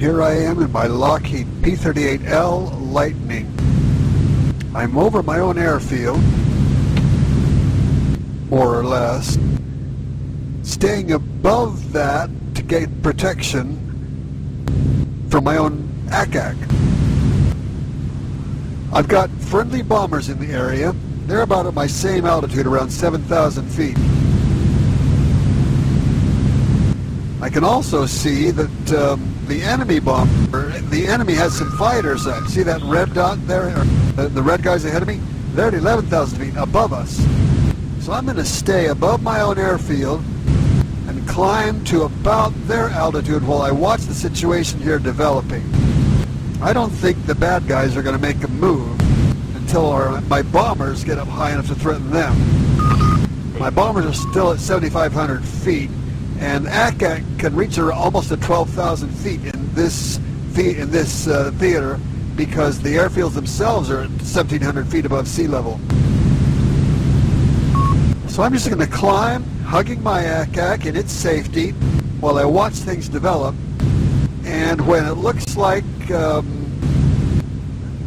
Here I am in my Lockheed P-38L Lightning. I'm over my own airfield, more or less, staying above that to get protection from my own ACAC. I've got friendly bombers in the area. They're about at my same altitude, around 7,000 feet. I can also see that the enemy has some fighters. See that red dot there? The red guys ahead of me? They're at 11,000 feet above us. So I'm going to stay above my own airfield and climb to about their altitude while I watch the situation here developing. I don't think the bad guys are going to make a move until my bombers get up high enough to threaten them. My bombers are still at 7,500 feet, and ACAC can reach almost to 12,000 feet in this theater because the airfields themselves are at 1,700 feet above sea level. So I'm just going to climb, hugging my ACAC in its safety while I watch things develop. And when it looks like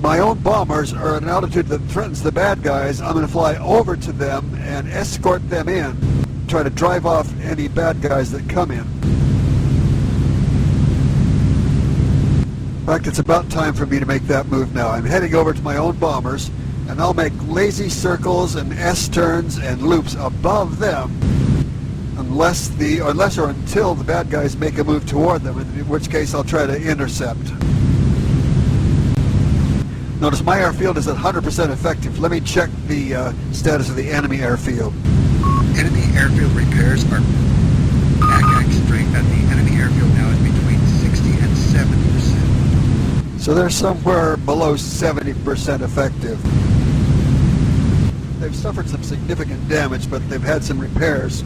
my own bombers are at an altitude that threatens the bad guys, I'm going to fly over to them and escort them in, try to drive off any bad guys that come in. In fact, it's about time for me to make that move now. I'm heading over to my own bombers, and I'll make lazy circles and S-turns and loops above them unless or until the bad guys make a move toward them, in which case I'll try to intercept. Notice my airfield is at 100% effective. Let me check the status of the enemy airfield. Enemy airfield repairs are ACAC strength at the enemy airfield now is between 60 and 70%. So they're somewhere below 70% effective. They've suffered some significant damage, but they've had some repairs.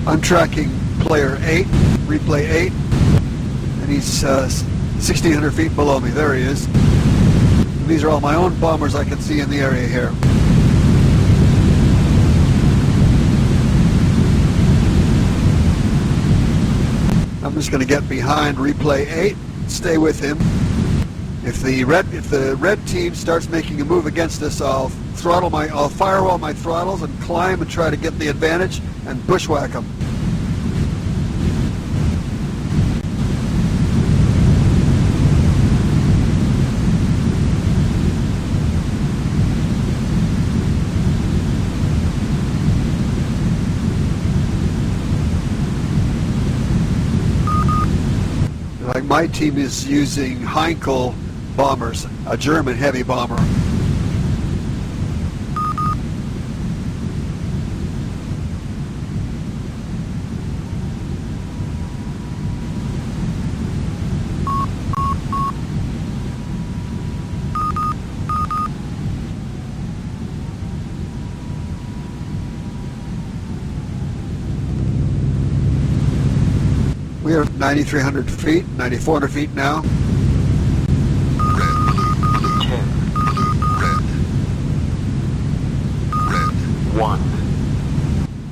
I'm tracking player 8, replay 8, and he's 1,600 feet below me. There he is. And these are all my own bombers I can see in the area here. I'm just going to get behind replay 8, stay with him. If the red team starts making a move against us, I'll firewall my throttles and climb and try to get the advantage and bushwhack them. Like my team is using Heinkel bombers, a German heavy bomber. We are 9,300 feet, 9,400 feet now. Red, blue, 10, red, 1.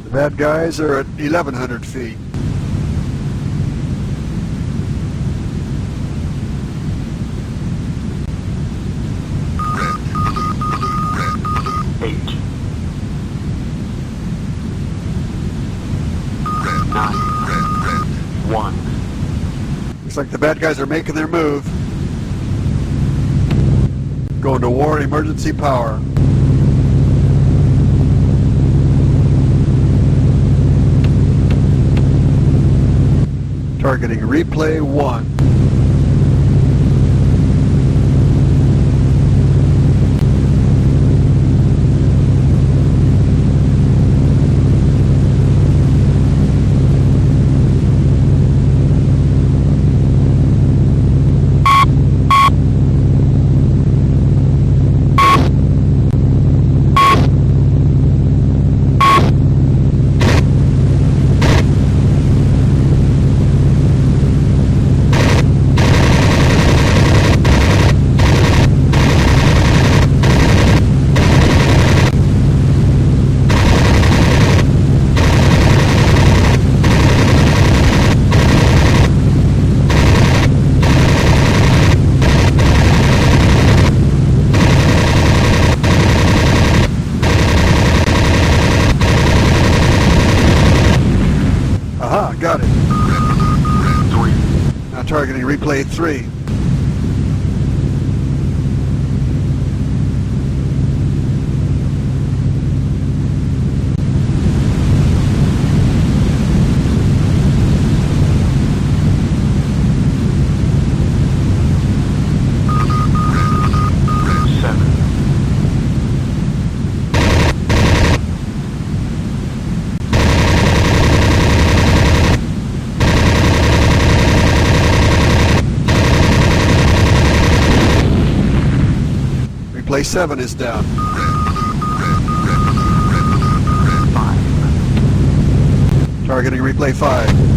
The bad guys are at 1,100 feet. Red, blue, 8. Red, 9. 1. Looks like the bad guys are making their move. Going to war emergency power. Targeting replay 1. replay 3. Replay 7 is down. 5. Targeting replay 5.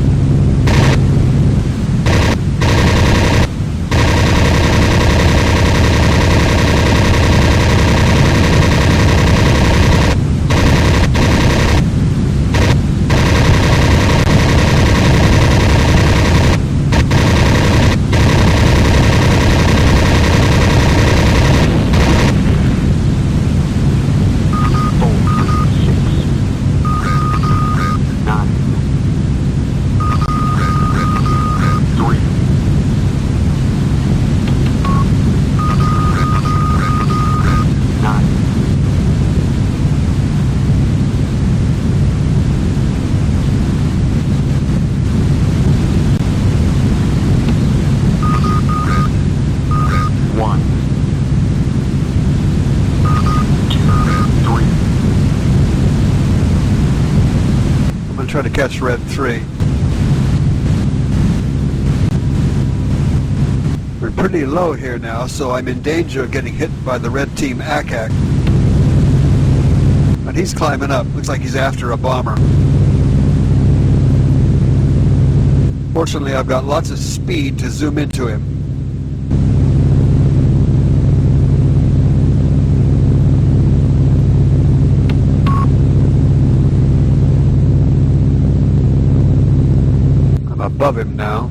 Try to catch Red 3. We're pretty low here now, so I'm in danger of getting hit by the Red Team ACAC. But he's climbing up. Looks like he's after a bomber. Fortunately, I've got lots of speed to zoom into him. Above him now.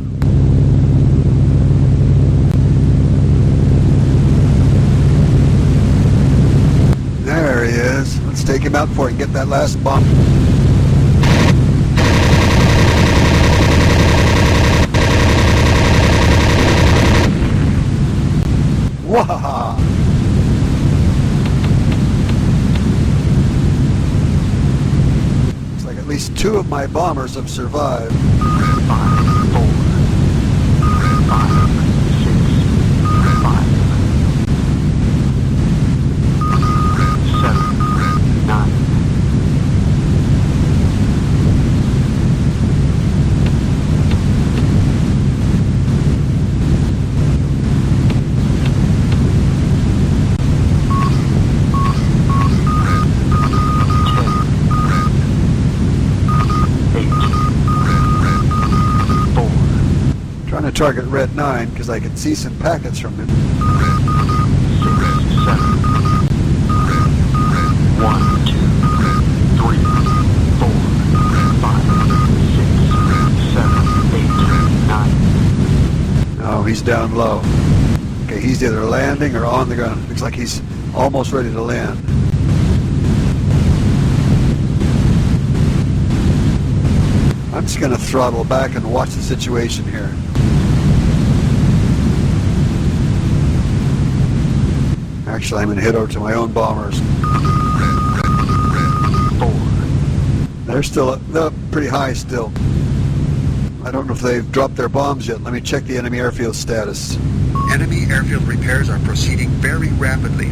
There he is. Let's take him out before he can get that last bomb. Wahaha! Looks like at least 2 of my bombers have survived. 5, 4, 5, 6, 5, 7, 9. To target Red 9 because I can see some packets from him. 6, 7. 1, 2, 3, 4, 5, 6, 7, 8, 9. Oh, he's down low. Okay, he's either landing or on the ground. Looks like he's almost ready to land. I'm just going to throttle back and watch the situation here. Actually, I'm going to head over to my own bombers. 4. They're pretty high still. I don't know if they've dropped their bombs yet. Let me check the enemy airfield status. Enemy airfield repairs are proceeding very rapidly.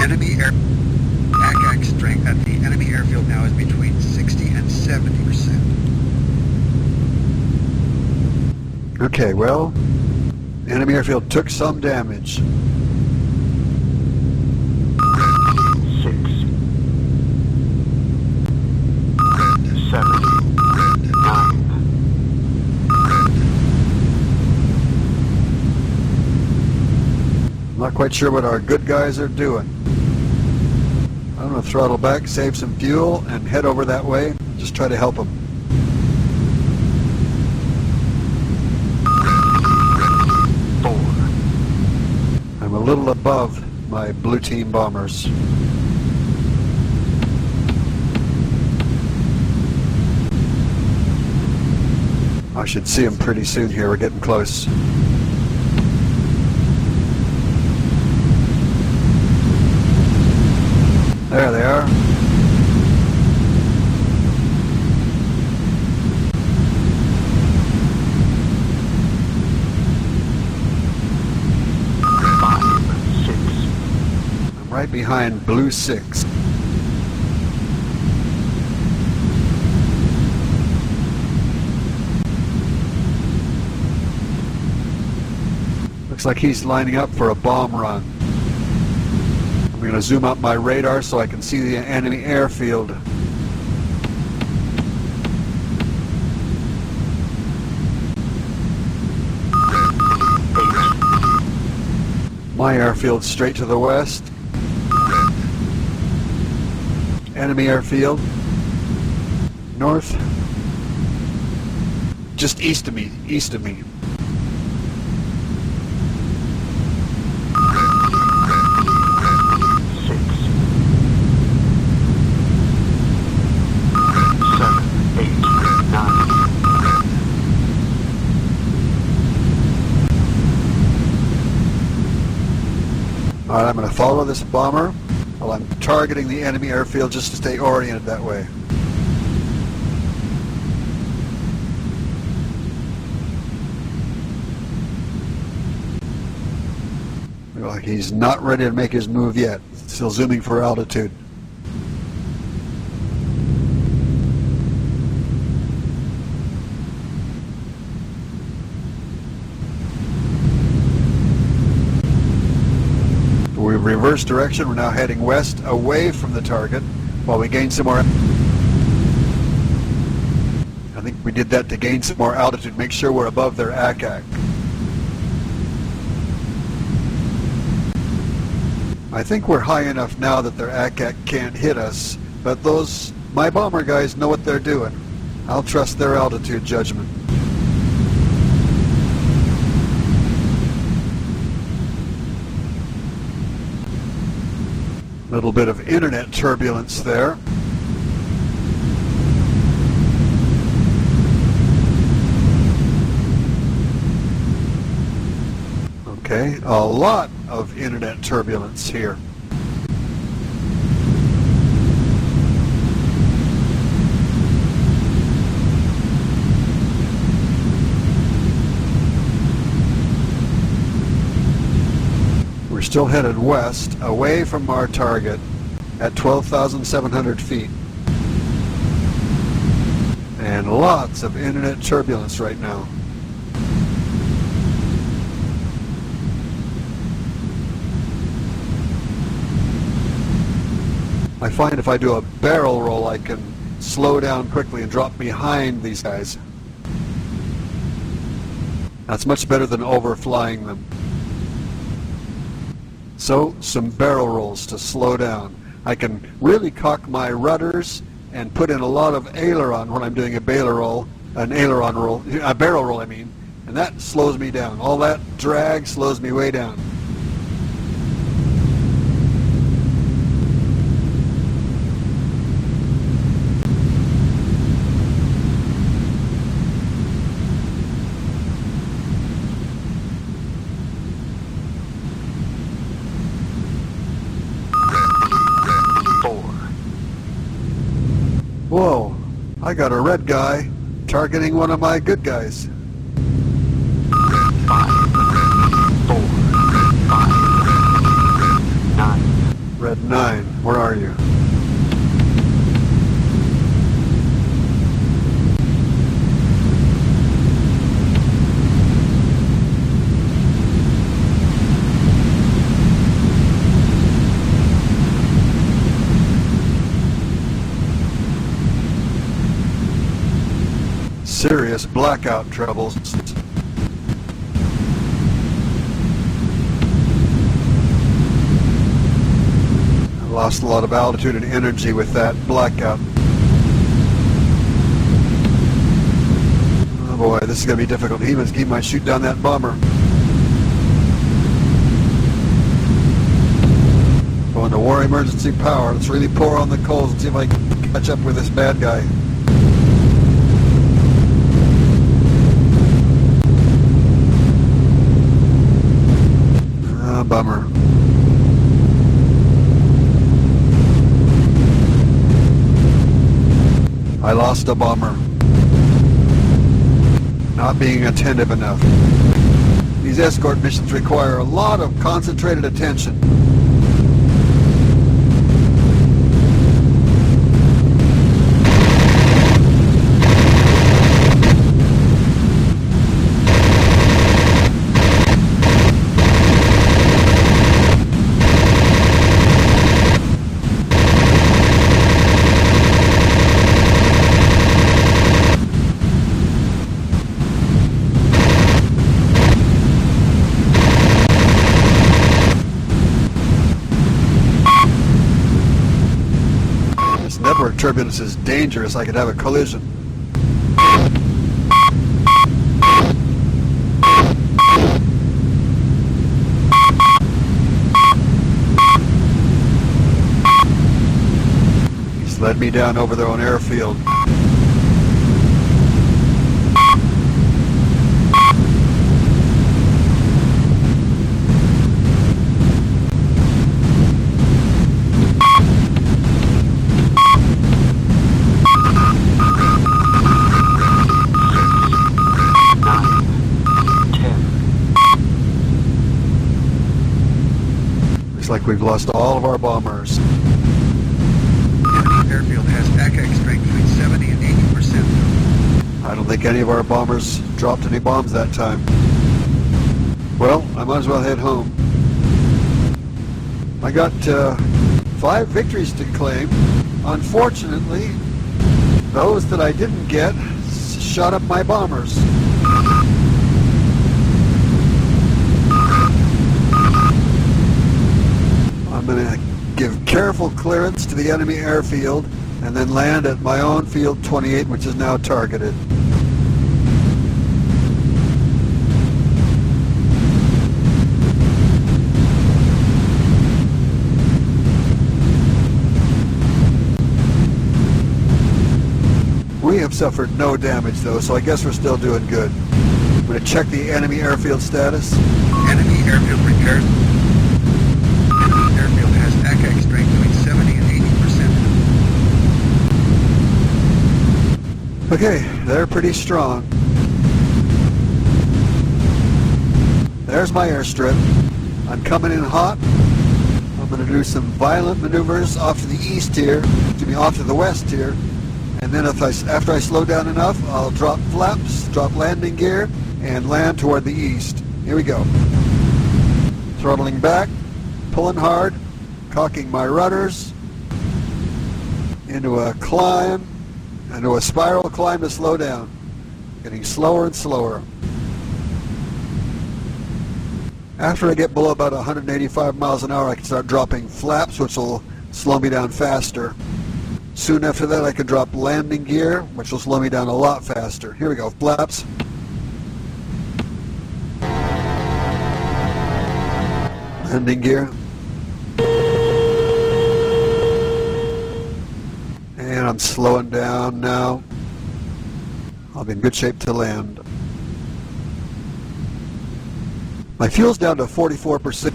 Enemy ACAC strength at the enemy airfield now is between 60 and 70%. Okay, well, enemy airfield took some damage. 6, 7, 9. Not quite sure what our good guys are doing. I'm going to throttle back, save some fuel, and head over that way. Just try to help them. 4. I'm a little above my blue team bombers. I We should see them pretty soon here. We're getting close. There they are. I'm right behind Blue 6. Looks like he's lining up for a bomb run. I'm going to zoom up my radar so I can see the enemy airfield. My airfield straight to the west. Enemy airfield. North. Just east of me. East of me. Alright, I'm going to follow this bomber while I'm targeting the enemy airfield just to stay oriented that way. Looks like he's not ready to make his move yet. Still zooming for altitude. We've reversed direction. We're now heading west away from the target while we gain some more. I think we did that to gain some more altitude, make sure we're above their ACAC. I think we're high enough now that their ACAC can't hit us, but my bomber guys know what they're doing. I'll trust their altitude judgment. Little bit of internet turbulence there. Okay, a lot of internet turbulence here. We're still headed west, away from our target at 12,700 feet. And lots of internet turbulence right now. I find if I do a barrel roll, I can slow down quickly and drop behind these guys. That's much better than overflying them. So, some barrel rolls to slow down. I can really cock my rudders and put in a lot of aileron when I'm doing a barrel roll, and that slows me down. All that drag slows me way down. Whoa, I got a red guy targeting one of my good guys. Red 9, where are you? Serious blackout troubles. I lost a lot of altitude and energy with that blackout. Oh boy, this is going to be difficult. He might shoot down that bomber. Going to war emergency power. Let's really pour on the coals and see if I can catch up with this bad guy. bummer. I lost a bomber. Not being attentive enough. These escort missions require a lot of concentrated attention. Network turbulence is dangerous. I could have a collision. He's led me down over their own airfield. Like we've lost all of our bombers. Enemy airfield has ACAC strength between 70 and 80%. I don't think any of our bombers dropped any bombs that time. Well, I might as well head home. I got 5 victories to claim. Unfortunately, those that I didn't get shot up my bombers. I'm going to give careful clearance to the enemy airfield and then land at my own field 28, which is now targeted. We have suffered no damage though, so I guess we're still doing good. I'm going to check the enemy airfield status. Enemy airfield repairs. Enemy airfield has ACAC strength between 70 and 80%. Okay, they're pretty strong. There's my airstrip. I'm coming in hot. I'm going to do some violent maneuvers off to the east here, off to the west here. And then after I slow down enough, I'll drop flaps, drop landing gear, and land toward the east. Here we go. Throttling back, pulling hard, cocking my rudders into a climb, into a spiral climb to slow down. Getting slower and slower. After I get below about 185 miles an hour, I can start dropping flaps, which will slow me down faster. Soon after that, I can drop landing gear, which will slow me down a lot faster. Here we go, flaps. Landing gear. And I'm slowing down now. I'll be in good shape to land. My fuel's down to 44%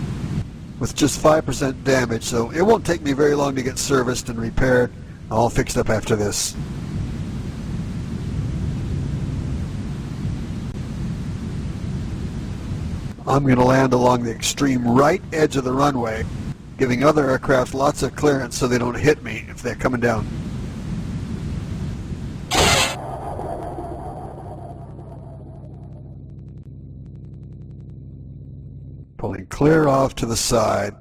with just 5% damage, so it won't take me very long to get serviced and repaired. All fixed up after this. I'm going to land along the extreme right edge of the runway, giving other aircraft lots of clearance so they don't hit me if they're coming down. Pulling clear off to the side.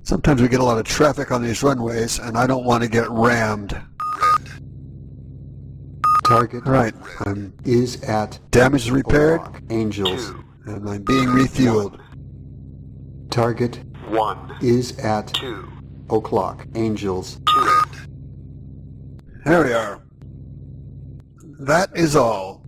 Sometimes we get a lot of traffic on these runways, and I don't want to get rammed. Red. Target Right. is at Damage is repaired, Angels. 2, and I'm being refueled. Target 1, is at 2, o'clock. Angels. Red. There we are. That is all.